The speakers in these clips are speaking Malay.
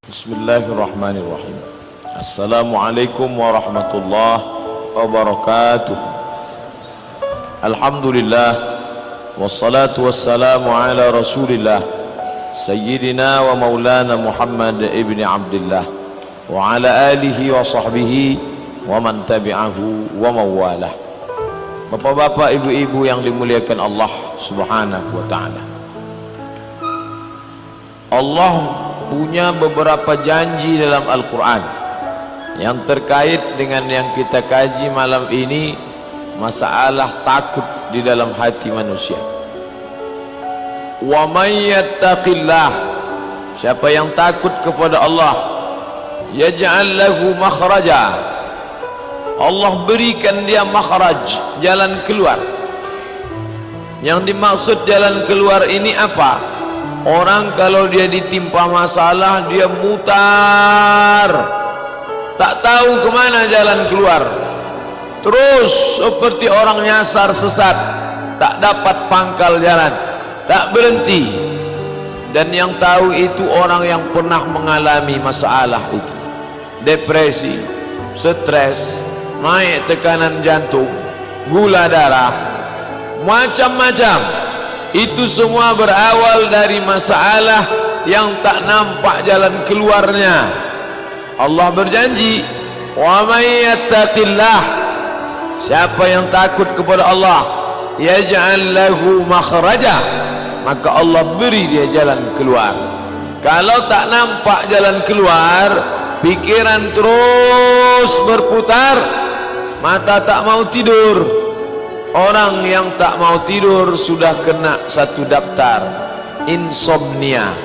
Bismillahirrahmanirrahim. Assalamualaikum warahmatullahi wabarakatuh. Alhamdulillah wassalatu wassalamu ala rasulillah Sayyidina wa maulana Muhammad ibn Abdullah wa ala alihi wa sahbihi wa man tabi'ahu wa mawalah. Bapak-bapak, ibu-ibu yang dimuliakan Allah subhanahu wa ta'ala, Allah punya beberapa janji dalam Al-Quran yang terkait dengan yang kita kaji malam ini, masalah takut di dalam hati manusia. Wa may yattaqillah, siapa yang takut kepada Allah, yaj'al lahu makhraja, Allah berikan dia makhraj, jalan keluar. Yang dimaksud jalan keluar ini apa? Orang kalau dia ditimpa masalah, dia mutar, tak tahu kemana jalan keluar, terus seperti orang nyasar sesat, tak dapat pangkal jalan, tak berhenti. Dan yang tahu itu orang yang pernah mengalami masalah itu, depresi, stres, naik tekanan jantung, gula darah, macam-macam. Itu semua berawal dari masalah yang tak nampak jalan keluarnya. Allah berjanji, wa may yattaqillah, siapa yang takut kepada Allah, yaj'al lahu makhraja, maka Allah beri dia jalan keluar. Kalau tak nampak jalan keluar, pikiran terus berputar, mata tak mau tidur. Orang yang tak mau tidur sudah kena satu daftar insomnia.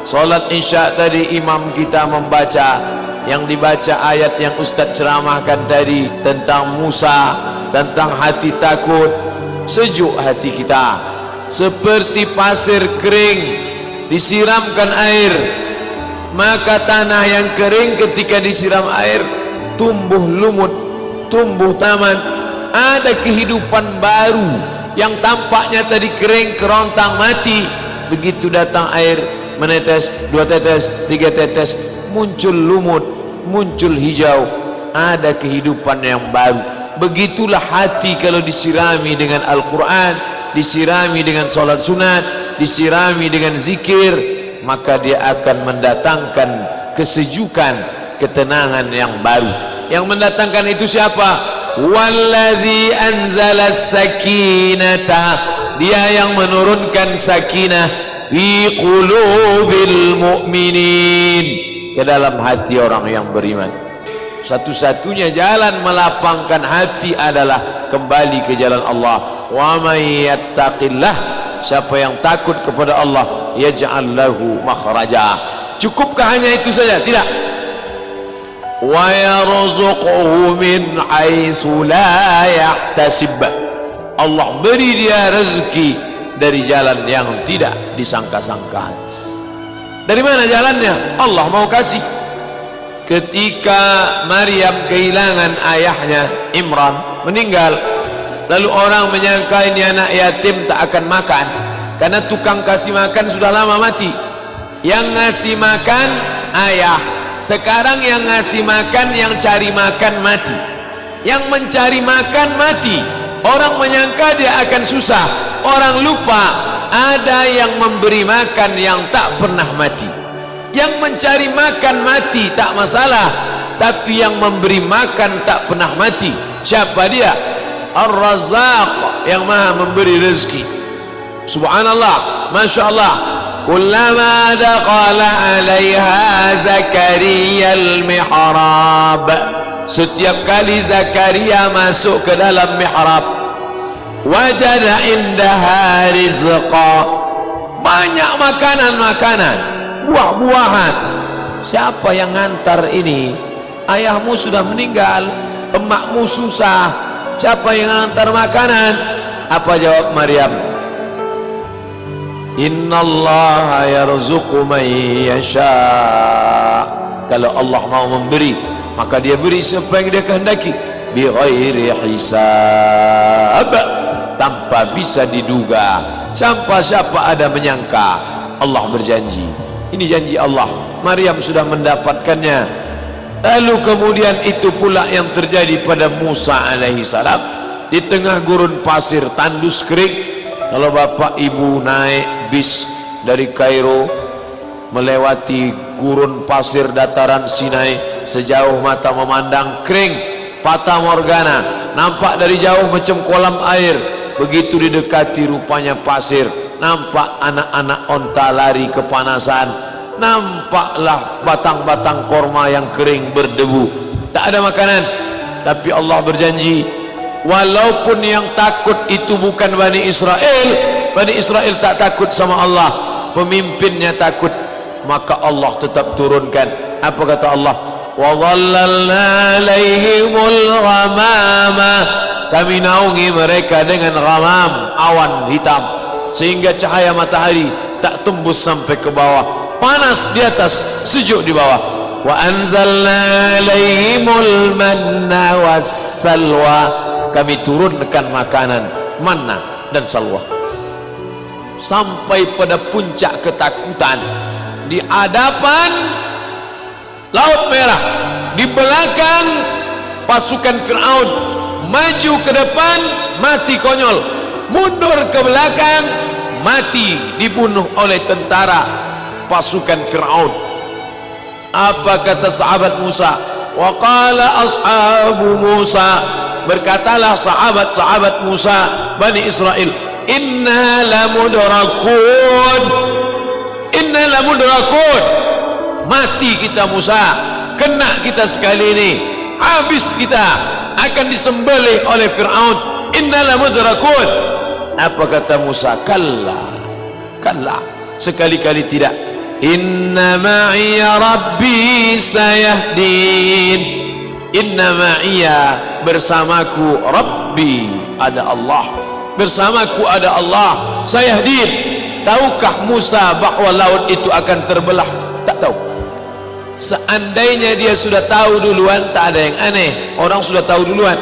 Solat isya tadi imam kita membaca, yang dibaca ayat yang Ustaz ceramahkan tadi tentang Musa, tentang hati takut. Sejuk hati kita, seperti pasir kering disiramkan air, maka tanah yang kering ketika disiram air tumbuh lumut, tumbuh taman, ada kehidupan baru. Yang tampaknya tadi kering, kerontang, mati, begitu datang air, menetes, 2 tetes, 3 tetes, muncul lumut, muncul hijau, ada kehidupan yang baru. Begitulah hati kalau disirami dengan Al-Quran, disirami dengan solat sunat, disirami dengan zikir, maka dia akan mendatangkan kesejukan, ketenangan yang baru. Yang mendatangkan itu siapa? Walladzi anzala sakinata, dia yang menurunkan sakinah fi qulubil mu'minin, ke dalam hati orang yang beriman. Satu-satunya jalan melapangkan hati adalah kembali ke jalan Allah. Wa may yattaqillah, siapa yang takut kepada Allah, yaj'al lahu makhraja. Cukupkah hanya itu saja? Tidak. Wa yarzuquhu min haitsu la yahtasib, Allah beri dia rezeki dari jalan yang tidak disangka-sangka. Dari mana jalannya? Allah mau kasih. Ketika Maryam kehilangan ayahnya Imran, meninggal, lalu orang menyangka ini anak yatim tak akan makan, karena tukang kasih makan sudah lama mati. Yang ngasih makan ayah, sekarang yang ngasih makan, yang cari makan mati. Yang mencari makan mati. Orang menyangka dia akan susah, orang lupa ada yang memberi makan yang tak pernah mati. Yang mencari makan mati tak masalah, tapi yang memberi makan tak pernah mati, siapa dia? Ar-Razzaq, yang maha memberi rezeki. Subhanallah, Masya Allah. Kullama daqala alaiha Zakaria al-mihrab, setiap kali Zakaria masuk ke dalam mihrab, wajada indaha rizqa, banyak makanan-makanan, buah-buahan. Siapa yang ngantar ini? Ayahmu sudah meninggal, emakmu susah, siapa yang ngantar makanan? Apa jawab Maryam? Innallaha yarzuqu man yasha, kalau Allah mau memberi, maka dia beri siapa yang dia kehendaki, bi ghairi hisab, tanpa bisa diduga, siapa ada menyangka. Allah berjanji, ini janji Allah, Maryam sudah mendapatkannya. Lalu kemudian itu pula yang terjadi pada Musa alaihi salam di tengah gurun pasir tandus kering. Kalau bapak ibu naik bis dari Kairo melewati gurun pasir dataran Sinai, sejauh mata memandang kering, fata morgana, nampak dari jauh macam kolam air. Begitu didekati rupanya pasir, nampak anak-anak onta lari kepanasan, nampaklah batang-batang korma yang kering berdebu. Tak ada makanan, tapi Allah berjanji, walaupun yang takut itu bukan Bani Israel tak takut sama Allah, pemimpinnya takut, maka Allah tetap turunkan. Apa kata Allah? Wa dhallalna alaihimul ghamama, kami naungi mereka dengan ghamam, awan hitam, sehingga cahaya matahari tak tembus sampai ke bawah, panas di atas, sejuk di bawah. Wa anzalna alaihimul manna wassalwa, kami turunkan makanan manna dan salwa. Sampai pada puncak ketakutan di hadapan Laut Merah, di belakang pasukan Fir'aun, maju ke depan mati konyol, mundur ke belakang mati dibunuh oleh tentara pasukan Fir'aun. Apa kata sahabat Musa? Wa qala ashabu Musa, berkatalah sahabat-sahabat Musa Bani Israel, inna lamudrakun, inna lamudrakun, mati kita Musa, kena kita sekali ini, habis kita, akan disembelih oleh Fir'aun. Inna lamudrakun. Apa kata Musa? Kalla, kalla, sekali-kali tidak. Inna ma'iya rabbi sayahdin, inna ma'iya, bersamaku, rabbi, ada Allah, bersamaku ada Allah, sayahdin. Tahukah Musa bahwa laut itu akan terbelah? Tak tahu. Seandainya dia sudah tahu duluan, tak ada yang aneh, orang sudah tahu duluan.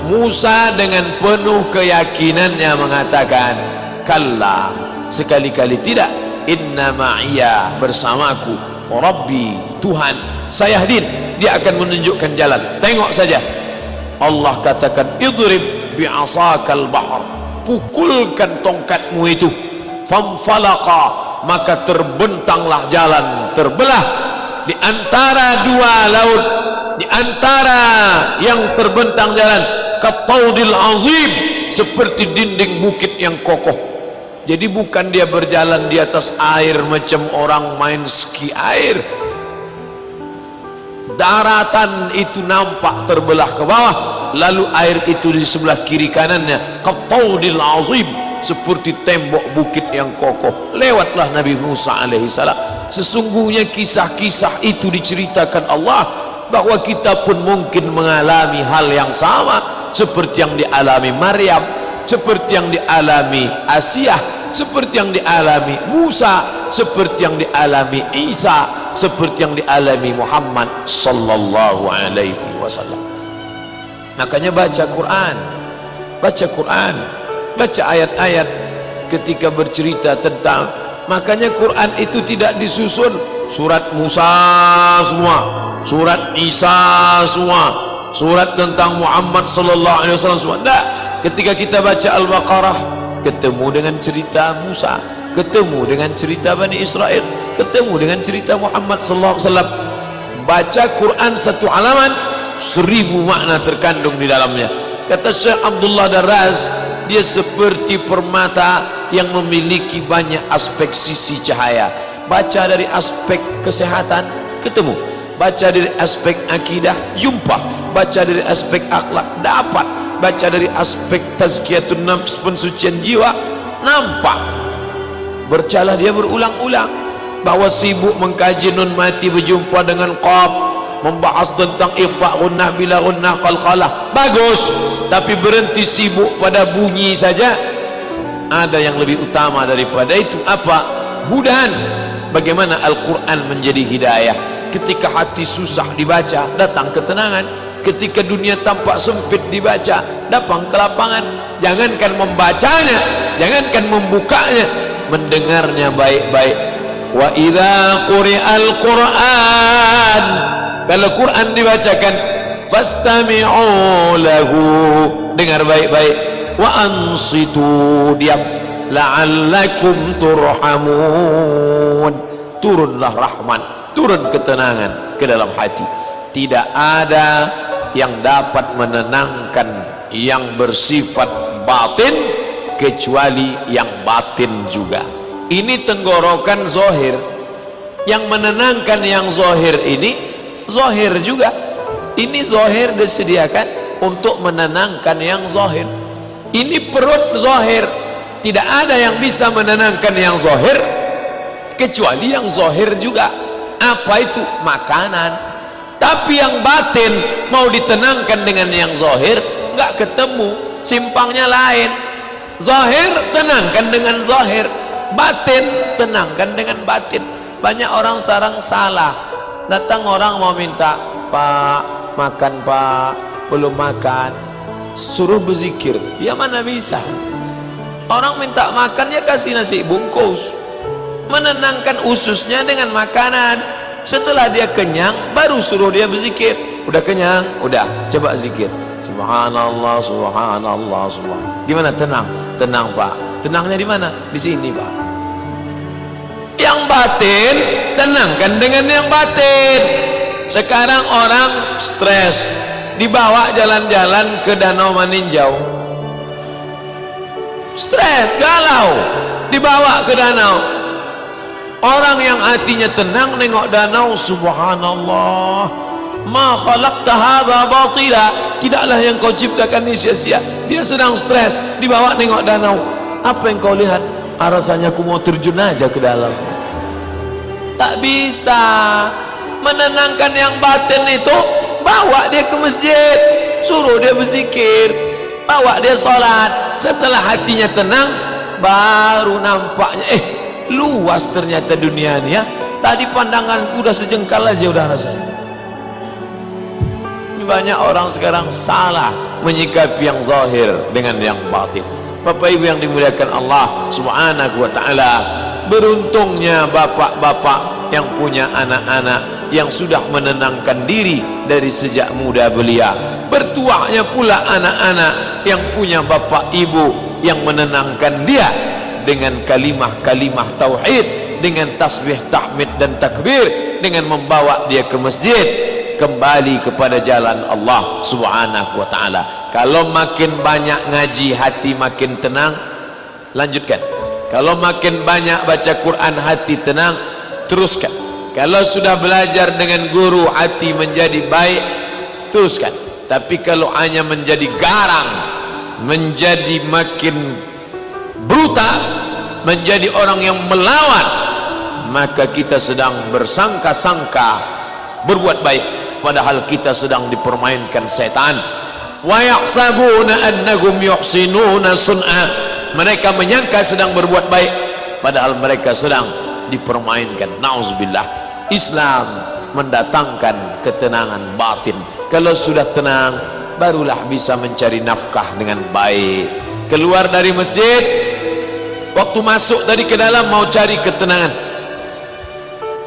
Musa dengan penuh keyakinannya mengatakan, kalla, sekali-kali tidak. Inna ma'iya, bersamaku, rabbi, Tuhan, sayahdin, dia akan menunjukkan jalan. Tengok saja. Allah katakan, idrib bi'asakal bahr, pukulkan tongkatmu itu, famfalaqa, maka terbentanglah jalan, terbelah di antara dua laut, di antara yang terbentang jalan, kataudil azim, seperti dinding bukit yang kokoh. Jadi bukan dia berjalan di atas air macam orang main ski air. Daratan itu nampak terbelah ke bawah, lalu air itu di sebelah kiri kanannya, kataudil azim, seperti tembok bukit yang kokoh. Lewatlah Nabi Musa alaihi salam. Sesungguhnya kisah-kisah itu diceritakan Allah, bahwa kita pun mungkin mengalami hal yang sama, seperti yang dialami Maryam, seperti yang dialami Asiyah, seperti yang dialami Musa, seperti yang dialami Isa, seperti yang dialami Muhammad sallallahu alaihi wasallam. Makanya baca Quran, baca Quran, baca ayat-ayat ketika bercerita tentang, makanya Quran itu tidak disusun surat Musa semua, surat Isa semua, surat tentang Muhammad sallallahu alaihi wasallam semua. Tidak. Ketika kita baca Al-Baqarah, ketemu dengan cerita Musa, ketemu dengan cerita Bani Israel, ketemu dengan cerita Muhammad sallallahu alaihi wasallam. Baca Quran satu halaman, 1000 makna terkandung di dalamnya. Kata Syekh Abdullah Darraz, dia seperti permata yang memiliki banyak aspek sisi cahaya. Baca dari aspek kesehatan, ketemu. Baca dari aspek akidah, jumpa. Baca dari aspek akhlak, dapat. Baca dari aspek tazkiyatun nafs, pensucian jiwa, nampak. Bercalah dia berulang-ulang, bahwa sibuk mengkaji nun mati berjumpa dengan qaf, membahas tentang ikhfa gunnah bila gunnah qalqalah, bagus, tapi berhenti sibuk pada bunyi saja. Ada yang lebih utama daripada itu. Apa? Mudahan bagaimana Al-Quran menjadi hidayah. Ketika hati susah dibaca, datang ketenangan. Ketika dunia tampak sempit dibaca, datang kelapangan. Jangankan membacanya, jangankan membukanya, mendengarnya baik-baik. wa idza quri'al Qur'an, kalau Quran dibacakan, fastami'u lahu, dengar baik-baik, wa ansitu, diam, la'allakum turhamun, turunlah rahmat, turun ketenangan ke dalam hati. Tidak ada yang dapat menenangkan yang bersifat batin kecuali yang batin juga. Ini tenggorokan zahir, yang menenangkan yang zahir ini zahir juga. Ini zahir disediakan untuk menenangkan yang zahir. Ini perut zahir, tidak ada yang bisa menenangkan yang zahir kecuali yang zahir juga. Apa itu? Makanan. Tapi yang batin mau ditenangkan dengan yang zahir enggak ketemu, simpangnya lain. Zahir tenangkan dengan zahir, batin tenangkan dengan batin. Banyak orang sekarang salah. Datang orang mau minta, "Pak, makan Pak." Belum makan, suruh berzikir. Ya mana bisa. Orang minta makan, ya kasih nasi bungkus, menenangkan ususnya dengan makanan. Setelah dia kenyang, baru suruh dia berzikir. Udah kenyang, udah, coba zikir. Subhanallah, subhanallah, subhanallah. Gimana? Tenang, tenang Pak. Tenangnya di mana? Di sini Pak. Yang batin, tenangkan dengan yang batin. Sekarang orang stres, dibawa jalan-jalan ke Danau Maninjau. Stres, galau, dibawa ke danau. Orang yang hatinya tenang nengok danau, subhanallah, ma khalaqta hadza batila, tidaklah yang kau ciptakan ini sia-sia. Dia sedang stres, dibawa nengok danau. Apa yang kau lihat? Rasanya aku mau terjun aja ke dalam. Tak bisa. Menenangkan yang batin itu, bawa dia ke masjid, suruh dia berzikir, bawa dia sholat. Setelah hatinya tenang, baru nampaknya luas ternyata dunia ini ya. Tadi pandanganku udah sejengkal aja udah rasanya. Banyak orang sekarang salah menyikapi yang zahir dengan yang batin. Bapak Ibu yang dimuliakan Allah Subhanahu wa taala, beruntungnya bapak-bapak yang punya anak-anak yang sudah menenangkan diri dari sejak muda belia. Bertuahnya pula anak-anak yang punya bapak ibu yang menenangkan dia dengan kalimah-kalimah tauhid, dengan tasbih, tahmid dan takbir, dengan membawa dia ke masjid, kembali kepada jalan Allah Subhanahu wa taala. Kalau makin banyak ngaji, hati makin tenang, lanjutkan. Kalau makin banyak baca Quran, hati tenang, teruskan. Kalau sudah belajar dengan guru, hati menjadi baik, teruskan. Tapi kalau hanya menjadi garang, menjadi makin brutal, menjadi orang yang melawan, maka kita sedang bersangka-sangka berbuat baik, padahal kita sedang dipermainkan setan. Wa yahsabuna annahum yuhsinuna sun'a, mereka menyangka sedang berbuat baik, padahal mereka sedang dipermainkan. Nauzubillah. Islam mendatangkan ketenangan batin. Kalau sudah tenang, barulah bisa mencari nafkah dengan baik. Keluar dari masjid, waktu masuk tadi ke dalam mau cari ketenangan,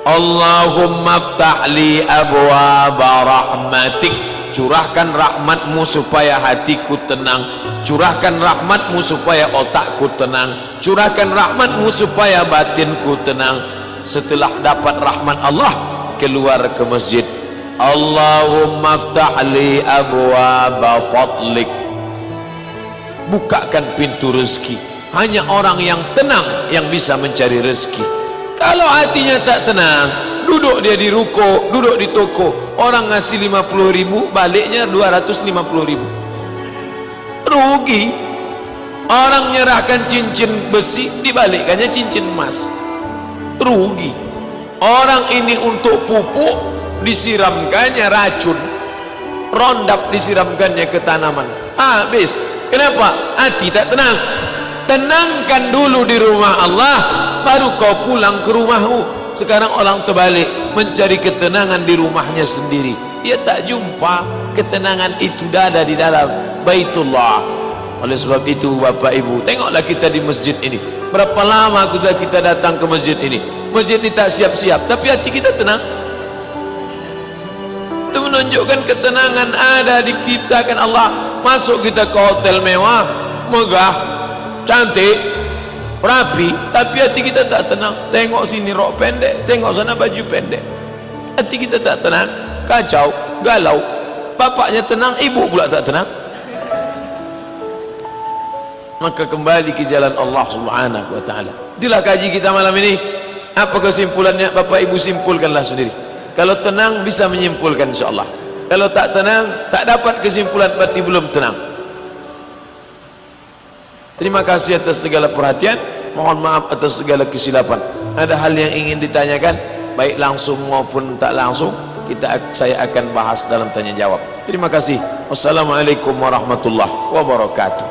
Allahumma aftah li abwaaba rahmatik, curahkan rahmatmu supaya hatiku tenang, curahkan rahmatmu supaya otakku tenang, curahkan rahmatmu supaya batinku tenang. Setelah dapat rahmat Allah, keluar ke masjid, Allahumma aftah li abwaaba fadlik, bukakan pintu rezeki. Hanya orang yang tenang yang bisa mencari rezeki. Kalau hatinya tak tenang, duduk dia di ruko, duduk di toko, orang ngasih 50.000, baliknya 250.000, rugi. Orang nyerahkan cincin besi, dibalikkannya cincin emas, rugi. Orang ini untuk pupuk, disiramkannya racun, rondap disiramkannya ke tanaman, habis. Kenapa? Hati tak tenang. Tenangkan dulu di rumah Allah, baru kau pulang ke rumahmu. Sekarang orang terbalik, mencari ketenangan di rumahnya sendiri. Dia tak jumpa ketenangan itu ada di dalam Baitullah. Oleh sebab itu Bapak Ibu, tengoklah kita di masjid ini. Berapa lama kita datang ke masjid ini? masjid ni tak siap-siap, tapi hati kita tenang. Itu menunjukkan ketenangan ada di kita kan Allah. Masuk kita ke hotel mewah, megah, cantik, rapi, tapi hati kita tak tenang. Tengok sini rok pendek, tengok sana baju pendek, hati kita tak tenang, kacau, galau. Bapaknya tenang, ibu pula tak tenang. Maka kembali ke jalan Allah Subhanahu wa ta'ala. Itulah kaji kita malam ini. Apa kesimpulannya? Bapak ibu simpulkanlah sendiri. Kalau tenang bisa menyimpulkan insyaAllah. Kalau tak tenang, tak dapat kesimpulan, berarti belum tenang. Terima kasih atas segala perhatian. Mohon maaf atas segala kesilapan. Ada hal yang ingin ditanyakan, baik langsung maupun tak langsung, saya akan bahas dalam tanya jawab. Terima kasih. Wassalamualaikum warahmatullahi wabarakatuh.